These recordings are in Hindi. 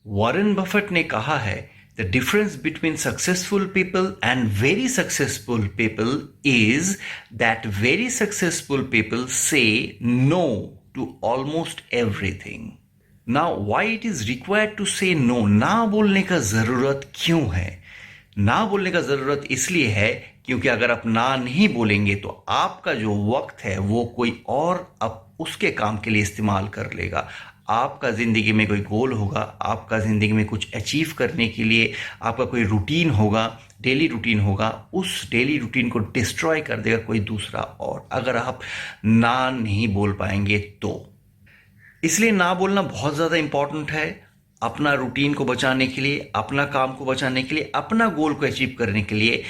वॉरेन बफेट ने कहा है the difference between successful people and very successful people is that very successful people say no to almost everything. Now why it is required to say no, ना बोलने का जरूरत क्यों है? ना बोलने का जरूरत इसलिए है क्योंकि अगर आप ना नहीं बोलेंगे तो आपका जो वक्त है वो कोई और अब उसके काम के लिए इस्तेमाल कर लेगा। आपका ज़िंदगी में कोई गोल होगा, आपका ज़िंदगी में कुछ अचीव करने के लिए आपका कोई रूटीन होगा, डेली रूटीन होगा, उस डेली रूटीन को डिस्ट्रॉय कर देगा कोई दूसरा और, अगर आप ना नहीं बोल पाएंगे तो। इसलिए ना बोलना बहुत ज़्यादा इम्पॉर्टेंट है अपना रूटीन को बचाने के लिए, अपना काम को बचाने के लिए, अपना गोल को अचीव करने के लिए।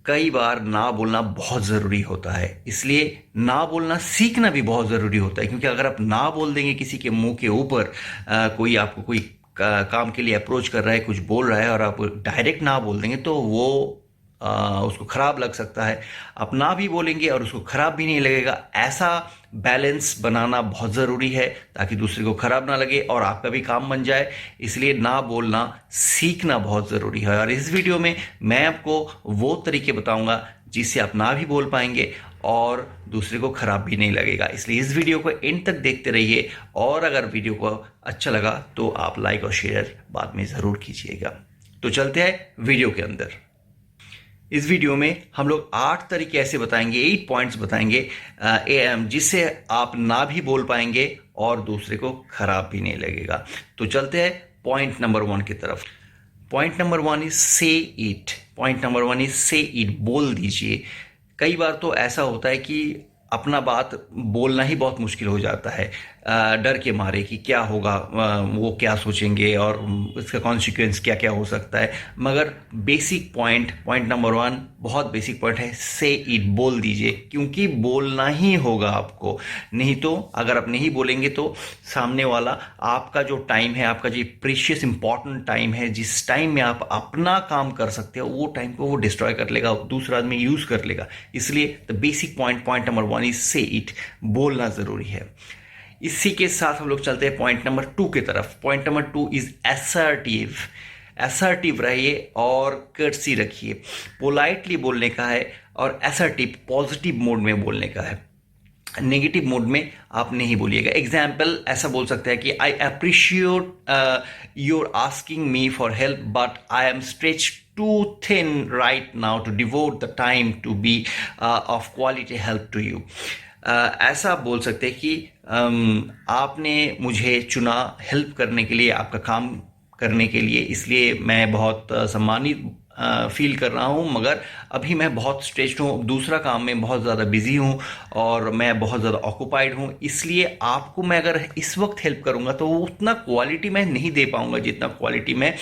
कई बार ना बोलना बहुत ज़रूरी होता है, इसलिए ना बोलना सीखना भी बहुत ज़रूरी होता है। क्योंकि अगर आप ना बोल देंगे किसी के मुंह के ऊपर, कोई आपको कोई काम के लिए अप्रोच कर रहा है, कुछ बोल रहा है और आप डायरेक्ट ना बोल देंगे तो वो उसको ख़राब लग सकता है। आप ना भी बोलेंगे और उसको ख़राब भी नहीं लगेगा। ऐसा बैलेंस बनाना बहुत ज़रूरी है ताकि दूसरे को ख़राब ना लगे और आपका भी काम बन जाए। इसलिए ना बोलना सीखना बहुत ज़रूरी है। और इस वीडियो में मैं आपको वो तरीके बताऊंगा जिससे आप ना भी बोल पाएंगे और दूसरे को ख़राब भी नहीं लगेगा। इसलिए इस वीडियो को एंड तक देखते रहिए और अगर वीडियो को अच्छा लगा तो आप लाइक और शेयर बाद में ज़रूर कीजिएगा। तो चलते हैं वीडियो के अंदर। इस वीडियो में हम लोग 8 तरीके ऐसे बताएंगे, 8 पॉइंट्स बताएंगे जिससे आप ना भी बोल पाएंगे और दूसरे को खराब भी नहीं लगेगा। तो चलते हैं पॉइंट नंबर 1 की तरफ। पॉइंट नंबर 1 इज से इट। पॉइंट नंबर 1 इज से इट, बोल दीजिए। कई बार तो ऐसा होता है कि अपना बात बोलना ही बहुत मुश्किल हो जाता है, डर के मारे कि क्या होगा, वो क्या सोचेंगे और इसका कॉन्सिक्वेंस क्या क्या हो सकता है। मगर बेसिक पॉइंट नंबर 1 बहुत बेसिक पॉइंट है, से इट, बोल दीजिए। क्योंकि बोलना ही होगा आपको, नहीं तो अगर आप नहीं बोलेंगे तो सामने वाला आपका जो टाइम है, आपका जो प्रीशियस इंपॉर्टेंट टाइम है, जिस टाइम में आप अपना काम कर सकते हो, वो टाइम को वो डिस्ट्रॉय कर लेगा, दूसरा आदमी यूज कर लेगा। इसलिए the basic point number 1 is से इट, बोलना जरूरी है। इसी के साथ हम लोग चलते हैं पॉइंट नंबर 2 की तरफ। Point number 2 is assertive. Assertive रहिए और कर्टसी रखिए। पोलाइटली बोलने का है और असर्टिव पॉजिटिव मोड में बोलने का है, नेगेटिव मोड में आप नहीं बोलिएगा। एग्जाम्पल ऐसा बोल सकते हैं कि I appreciate your asking me for help but I am stretch too thin right now to devote the time to be of quality help to you. ऐसा आप बोल सकते हैं कि आपने मुझे चुना हेल्प करने के लिए, आपका काम करने के लिए, इसलिए मैं बहुत सम्मानित फील कर रहा हूँ, मगर अभी मैं बहुत स्ट्रेस्ड हूँ, दूसरा काम में बहुत ज़्यादा बिजी हूँ और मैं बहुत ज़्यादा ऑक्यूपाइड हूँ। इसलिए आपको मैं अगर इस वक्त हेल्प करूँगा तो वो उतना क्वालिटी मैं नहीं दे पाऊँगा जितना क्वालिटी मैं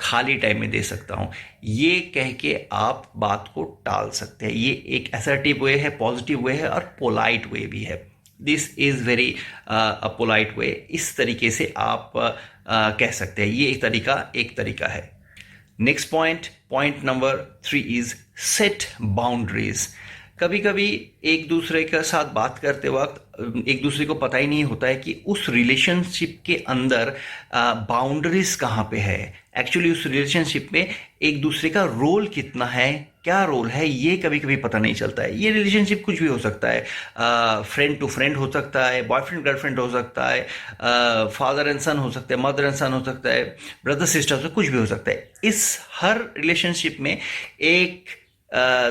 खाली टाइम में दे सकता हूँ। ये कह के आप बात को टाल सकते हैं। ये एक असर्टिव वे है, पॉजिटिव वे है और पोलाइट वे भी है। This is very a polite way. इस तरीके से आप कह सकते हैं। ये एक तरीका है। Next point number 3 is set boundaries. कभी कभी एक दूसरे के साथ बात करते वक्त एक दूसरे को पता ही नहीं होता है कि उस रिलेशनशिप के अंदर बाउंड्रीज कहाँ पे है। एक्चुअली उस रिलेशनशिप में एक दूसरे का रोल कितना है, क्या रोल है, ये कभी कभी पता नहीं चलता है। ये रिलेशनशिप कुछ भी हो सकता है, फ्रेंड टू फ्रेंड हो सकता है, बॉयफ्रेंड गर्लफ्रेंड हो सकता है, फादर एंड सन हो सकता है, मदर एंड सन हो सकता है, ब्रदर सिस्टर से कुछ भी हो सकता है। इस हर रिलेशनशिप में एक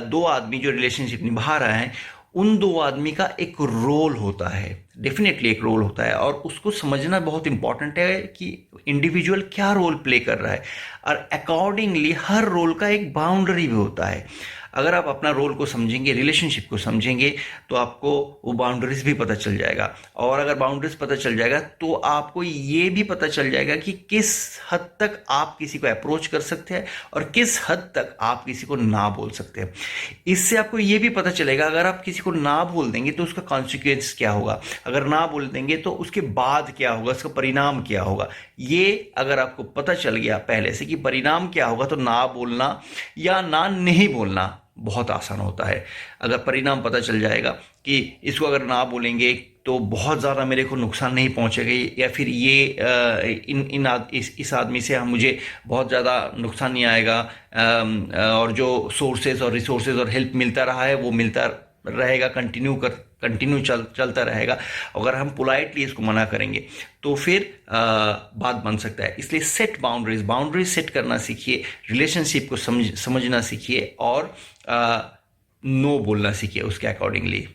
दो आदमी जो रिलेशनशिप निभा रहा है, उन दो आदमी का एक रोल होता है, डेफिनेटली एक रोल होता है और उसको समझना बहुत इंपॉर्टेंट है कि इंडिविजुअल क्या रोल प्ले कर रहा है और अकॉर्डिंगली हर रोल का एक बाउंड्री भी होता है। अगर आप अपना रोल को समझेंगे, रिलेशनशिप को समझेंगे, तो आपको वो बाउंड्रीज भी पता चल जाएगा। और अगर बाउंड्रीज पता चल जाएगा तो आपको ये भी पता चल जाएगा कि किस हद तक आप किसी को अप्रोच कर सकते हैं और किस हद तक आप किसी को ना बोल सकते हैं। इससे आपको ये भी पता चलेगा अगर आप किसी को ना बोल देंगे तो उसका कॉन्सिक्वेंस क्या होगा, अगर ना बोल देंगे तो उसके बाद क्या होगा, उसका परिणाम क्या होगा। ये अगर आपको पता चल गया पहले से कि परिणाम क्या होगा, तो ना बोलना या ना नहीं बोलना बहुत आसान होता है। अगर परिणाम पता चल जाएगा कि इसको अगर ना बोलेंगे तो बहुत ज़्यादा मेरे को नुकसान नहीं पहुंचेगा, या फिर ये इस आदमी से मुझे बहुत ज़्यादा नुकसान नहीं आएगा, और जो सोर्सेज और रिसोर्सेज और हेल्प मिलता रहा है वो मिलता रहेगा, कंटिन्यू चलता रहेगा। अगर हम पोलाइटली इसको मना करेंगे तो फिर बात बन सकता है। इसलिए सेट बाउंड्रीज सेट करना सीखिए, रिलेशनशिप को समझना सीखिए, और नो बोलना सीखिए उसके accordingly.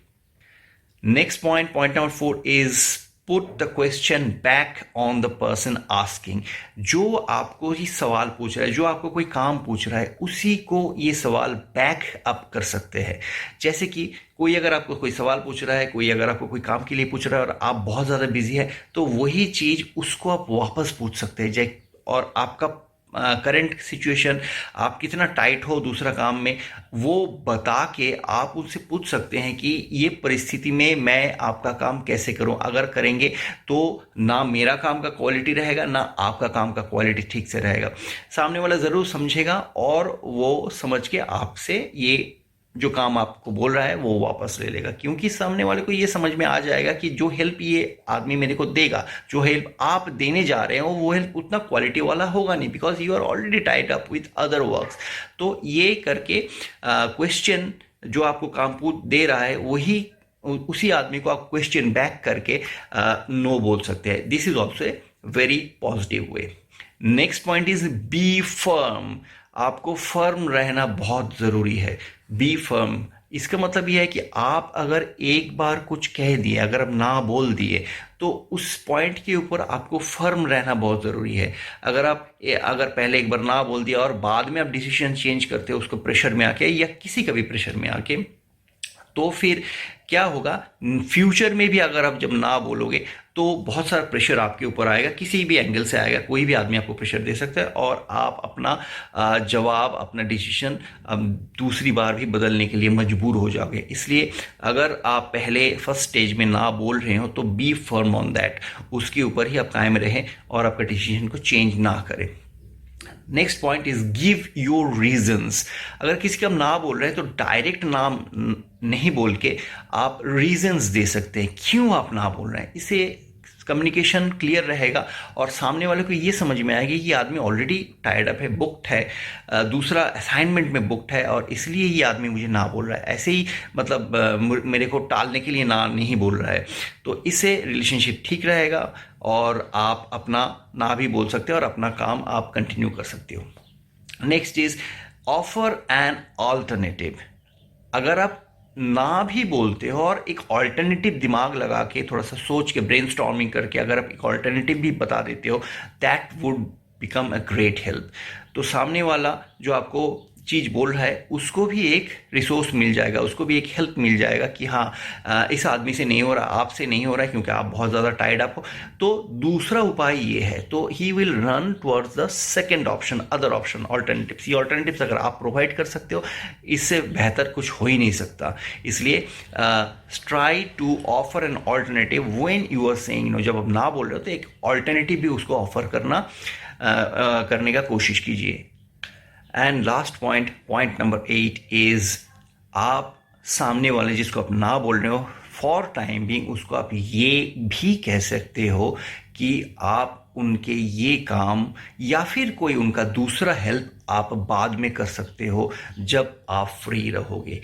Next point number 4 is put the question back on the person asking. जो आपको ही सवाल पूछ रहा है, जो आपको कोई काम पूछ रहा है, उसी को ये सवाल बैक अप कर सकते हैं। जैसे कि कोई अगर आपको कोई सवाल पूछ रहा है, कोई अगर आपको कोई काम के लिए पूछ रहा है और आप बहुत ज़्यादा बिजी है, तो वही चीज़ उसको आप वापस पूछ सकते हैं। और आपका करंट सिचुएशन, आप कितना टाइट हो दूसरा काम में, वो बता के आप उनसे पूछ सकते हैं कि ये परिस्थिति में मैं आपका काम कैसे करूं। अगर करेंगे तो ना मेरा काम का क्वालिटी रहेगा, ना आपका काम का क्वालिटी ठीक से रहेगा। सामने वाला ज़रूर समझेगा और वो समझ के आपसे ये जो काम आपको बोल रहा है वो वापस ले लेगा, क्योंकि सामने वाले को ये समझ में आ जाएगा कि जो हेल्प ये आदमी मेरे को देगा, जो हेल्प आप देने जा रहे हो, वो हेल्प उतना क्वालिटी वाला होगा नहीं, because you are already tied up with other works. तो ये करके क्वेश्चन जो आपको काम दे रहा है वही उसी आदमी को आप क्वेश्चन बैक करके नो बोल सकते हैं। This is also a very positive way. Next point is be firm. आपको फर्म रहना बहुत ज़रूरी है। बी फर्म, इसका मतलब यह है कि आप अगर एक बार कुछ कह दिए, अगर आप ना बोल दिए, तो उस पॉइंट के ऊपर आपको फर्म रहना बहुत ज़रूरी है। अगर पहले एक बार ना बोल दिया और बाद में आप डिसीजन चेंज करते हो उसको प्रेशर में आके, या किसी का भी प्रेशर में आके, तो फिर क्या होगा, फ्यूचर में भी अगर आप जब ना बोलोगे तो बहुत सारा प्रेशर आपके ऊपर आएगा, किसी भी एंगल से आएगा, कोई भी आदमी आपको प्रेशर दे सकता है, और आप अपना जवाब, अपना डिसीजन दूसरी बार भी बदलने के लिए मजबूर हो जाओगे। इसलिए अगर आप पहले फर्स्ट स्टेज में ना बोल रहे हो तो बी फर्म ऑन दैट, उसके ऊपर ही आप कायम रहें और आपका डिसीजन को चेंज ना करें। Next point is give your reasons. अगर किसी का ना बोल रहे हैं तो डायरेक्ट नाम नहीं बोल के आप रीजंस दे सकते हैं क्यों आप ना बोल रहे हैं। इससे कम्युनिकेशन क्लियर रहेगा और सामने वाले को ये समझ में आएगी कि आदमी ऑलरेडी टायर्ड अप है, बुक्ड है, दूसरा असाइनमेंट में बुक्ड है, और इसलिए ये आदमी मुझे ना बोल रहा है, ऐसे ही मतलब मेरे को टालने के लिए ना नहीं बोल रहा है। तो इससे रिलेशनशिप ठीक रहेगा और आप अपना ना भी बोल सकते हो और अपना काम आप कंटिन्यू कर सकते हो। Next is offer an alternative. अगर आप ना भी बोलते हो और एक ऑल्टरनेटिव दिमाग लगा के, थोड़ा सा सोच के, ब्रेनस्टॉर्मिंग करके अगर आप एक ऑल्टरनेटिव भी बता देते हो, that would become a great help. तो सामने वाला जो आपको चीज़ बोल रहा है उसको भी एक रिसोर्स मिल जाएगा, उसको भी एक हेल्प मिल जाएगा कि हाँ इस आदमी से नहीं हो रहा, आपसे नहीं हो रहा है क्योंकि आप बहुत ज़्यादा टाइड अप हो। तो दूसरा उपाय ये है, तो he will run towards the second option, other option, alternatives. ये ऑल्टरनेटिव्स अगर आप प्रोवाइड कर सकते हो, इससे बेहतर कुछ हो ही नहीं सकता। इसलिए try to offer an alternative when you are saying no. जब आप ना बोल रहे हो तो एक ऑल्टरनेटिव भी उसको ऑफर करने का कोशिश कीजिए। And last point number 8 is, आप सामने वाले जिसको आप ना बोल रहे हो, फॉर टाइम बीइंग उसको आप ये भी कह सकते हो कि आप उनके ये काम या फिर कोई उनका दूसरा हेल्प आप बाद में कर सकते हो जब आप फ्री रहोगे।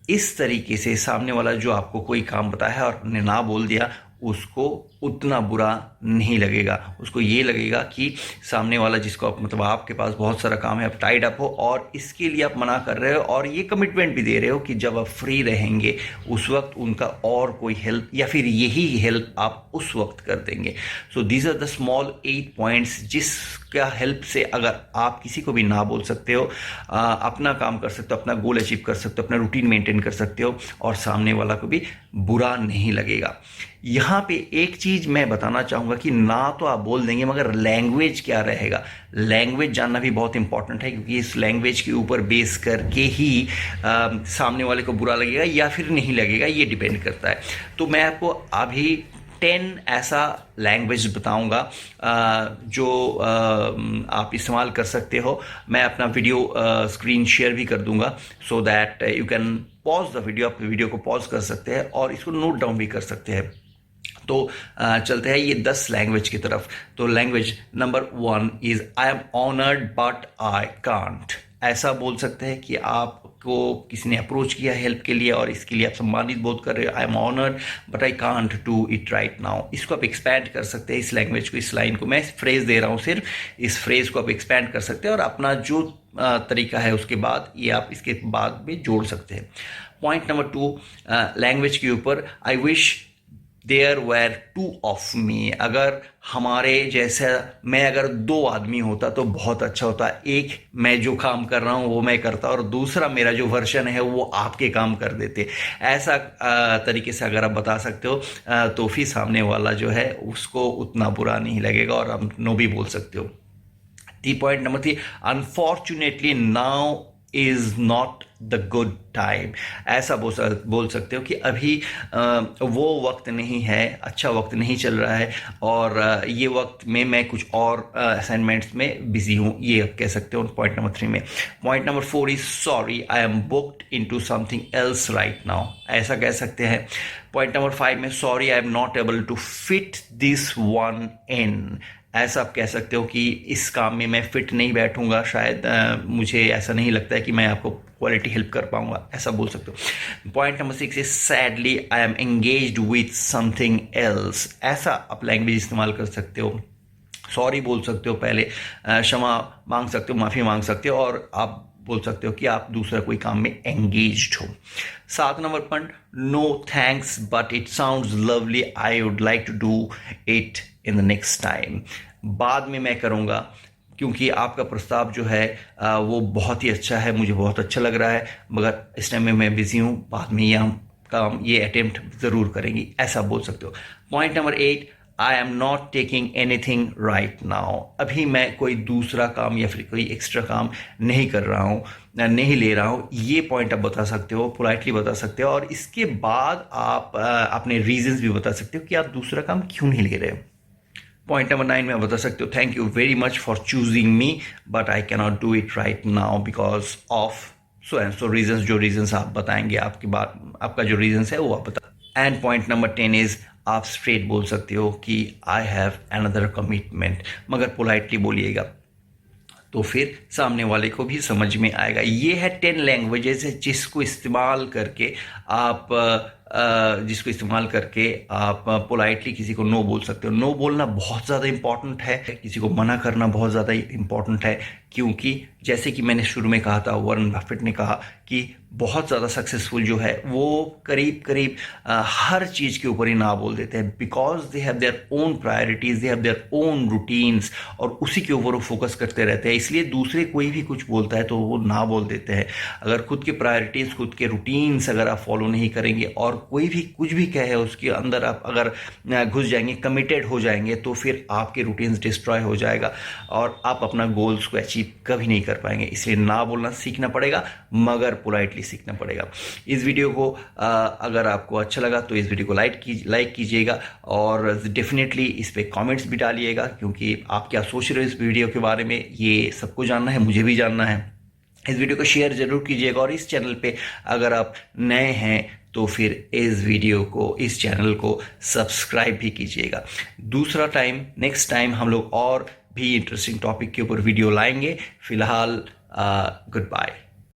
इस तरीके से सामने वाला जो आपको कोई काम बताया है और ने ना बोल दिया, उसको उतना बुरा नहीं लगेगा। उसको ये लगेगा कि सामने वाला जिसको आप मतलब आपके पास बहुत सारा काम है, आप टाइड अप हो और इसके लिए आप मना कर रहे हो और ये कमिटमेंट भी दे रहे हो कि जब आप फ्री रहेंगे उस वक्त उनका और कोई हेल्प या फिर यही हेल्प आप उस वक्त कर देंगे। So these are the small 8 points जिसका हेल्प से अगर आप किसी को भी ना बोल सकते हो, अपना काम कर सकते हो, अपना गोल अचीव कर सकते हो, अपना रूटीन मेंटेन कर सकते हो और सामने वाला को भी बुरा नहीं लगेगा। यहाँ पे एक चीज़ मैं बताना चाहूँगा कि ना तो आप बोल देंगे, मगर लैंग्वेज क्या रहेगा, लैंग्वेज जानना भी बहुत इंपॉर्टेंट है, क्योंकि इस लैंग्वेज के ऊपर बेस करके ही सामने वाले को बुरा लगेगा या फिर नहीं लगेगा, ये डिपेंड करता है। तो मैं आपको अभी 10 ऐसा लैंग्वेज बताऊंगा जो आप इस्तेमाल कर सकते हो। मैं अपना वीडियो स्क्रीन शेयर भी कर दूंगा, so that you can pause the video. आप वीडियो को पॉज कर सकते हैं और इसको नोट डाउन भी कर सकते हैं। तो चलते हैं ये 10 लैंग्वेज की तरफ। तो language number 1 is I am honoured but I can't. ऐसा बोल सकते हैं कि आपको किसी ने अप्रोच किया हेल्प के लिए और इसके लिए आप सम्मानित बोध कर रहे हो, I am honoured but I can't do it right now. इसको आप एक्सपैंड कर सकते हैं, इस लैंग्वेज को, इस लाइन को। मैं फ्रेज दे रहा हूँ सिर्फ, इस फ्रेज को आप एक्सपैंड कर सकते हैं और अपना जो तरीका है उसके बाद ये आप इसके बाद में जोड़ सकते हैं। पॉइंट नंबर 2, लैंग्वेज के ऊपर, I wish there were two of me. अगर हमारे जैसा मैं अगर 2 आदमी होता तो बहुत अच्छा होता। एक मैं जो काम कर रहा हूँ वो मैं करता और दूसरा मेरा जो वर्जन है वो आपके काम कर देते। ऐसा तरीके से अगर आप बता सकते हो तो फिर सामने वाला जो है उसको उतना बुरा नहीं लगेगा और आप नो भी बोल सकते हो। Point number 3, unfortunately now is not the good time. ऐसा बोल सकते हो कि अभी वो वक्त नहीं है, अच्छा वक्त नहीं चल रहा है और ये वक्त में मैं कुछ और असाइनमेंट्स में बिजी हूँ, ये आप कह सकते हो पॉइंट नंबर 3 में। Point number 4 is sorry I am booked into something else right now. ऐसा कह सकते हैं। पॉइंट नंबर 5 में sorry I am not able to fit this one in. ऐसा आप कह सकते हो कि इस काम में मैं फिट नहीं बैठूंगा, शायद मुझे ऐसा नहीं लगता है कि मैं आपको क्वालिटी हेल्प कर पाऊंगा, ऐसा बोल सकते हो। Point number 6 is sadly I am engaged with something else. ऐसा आप लैंग्वेज इस्तेमाल कर सकते हो। सॉरी बोल सकते हो, पहले क्षमा मांग सकते हो, माफ़ी मांग सकते हो और आप बोल सकते हो कि आप दूसरा कोई काम में एंगेज्ड हो। 7 number point, no thanks but it sounds lovely I would like to do it in the next time. बाद में मैं करूँगा क्योंकि आपका प्रस्ताव जो है वो बहुत ही अच्छा है, मुझे बहुत अच्छा लग रहा है, मगर इस टाइम में मैं बिजी हूँ, बाद में ये अटेम्प्ट ज़रूर करेंगी, ऐसा बोल सकते हो। Point number 8, I am not taking anything right now. अभी मैं कोई दूसरा काम या फिर कोई एक्स्ट्रा काम नहीं कर रहा हूँ, नहीं ले रहा हूँ। ये पॉइंट आप बता सकते हो, पोलाइटली बता सकते हो और इसके बाद आप अपने रीजंस भी बता सकते हो कि आप दूसरा काम क्यों नहीं ले रहे हो। पॉइंट नंबर 9 में बता सकते हो, thank you very much for choosing me but I can not do it right now because of so and so reasons. जो रीजंस आप बताएंगे, आपकी बात, आपका जो रीजंस है वो आप बता। एंड पॉइंट नंबर 10 इज, आप स्ट्रेट बोल सकते हो कि आई हैव अनदर कमिटमेंट, मगर पोलाइटली बोलिएगा तो फिर सामने वाले को भी समझ में आएगा। ये है 10 लैंग्वेजेस है जिसको इस्तेमाल करके आप पोलाइटली किसी को नो बोल सकते हो। नो बोलना बहुत ज़्यादा इंपॉर्टेंट है, किसी को मना करना बहुत ज़्यादा इंपॉर्टेंट है, क्योंकि जैसे कि मैंने शुरू में कहा था, वॉरेन बफेट ने कहा कि बहुत ज़्यादा सक्सेसफुल जो है वो करीब हर चीज़ के ऊपर ही ना बोल देते हैं, because they have their own priorities, they have their own routines और उसी के ऊपर वो फोकस करते रहते हैं। इसलिए दूसरे कोई भी कुछ बोलता है तो वो ना बोल देते हैं। अगर खुद के प्रायोरिटीज़, खुद के रूटीन्स अगर आप फॉलो नहीं करेंगे और कोई भी कुछ भी कहे उसके अंदर आप अगर घुस जाएंगे, कमिटेड हो जाएंगे, तो फिर आपके रूटीन्स डिस्ट्रॉय हो जाएगा और आप अपना गोल्स को अचीव कभी नहीं कर पाएंगे। इसलिए ना बोलना सीखना पड़ेगा, मगर पोलाइटली सीखना पड़ेगा। इस वीडियो को अगर आपको अच्छा लगा तो इस वीडियो को लाइक कीजिएगा और डेफिनेटली इस पर कमेंट्स भी डालिएगा, क्योंकि आप क्या सोच रहे हो इस वीडियो के बारे में ये सबको जानना है, मुझे भी जानना है। इस वीडियो को शेयर जरूर कीजिएगा और इस चैनल पे अगर आप नए हैं तो फिर इस चैनल को सब्सक्राइब भी कीजिएगा। दूसरा टाइम, नेक्स्ट टाइम हम लोग और भी इंटरेस्टिंग टॉपिक के ऊपर वीडियो लाएंगे। फिलहाल गुड बाय।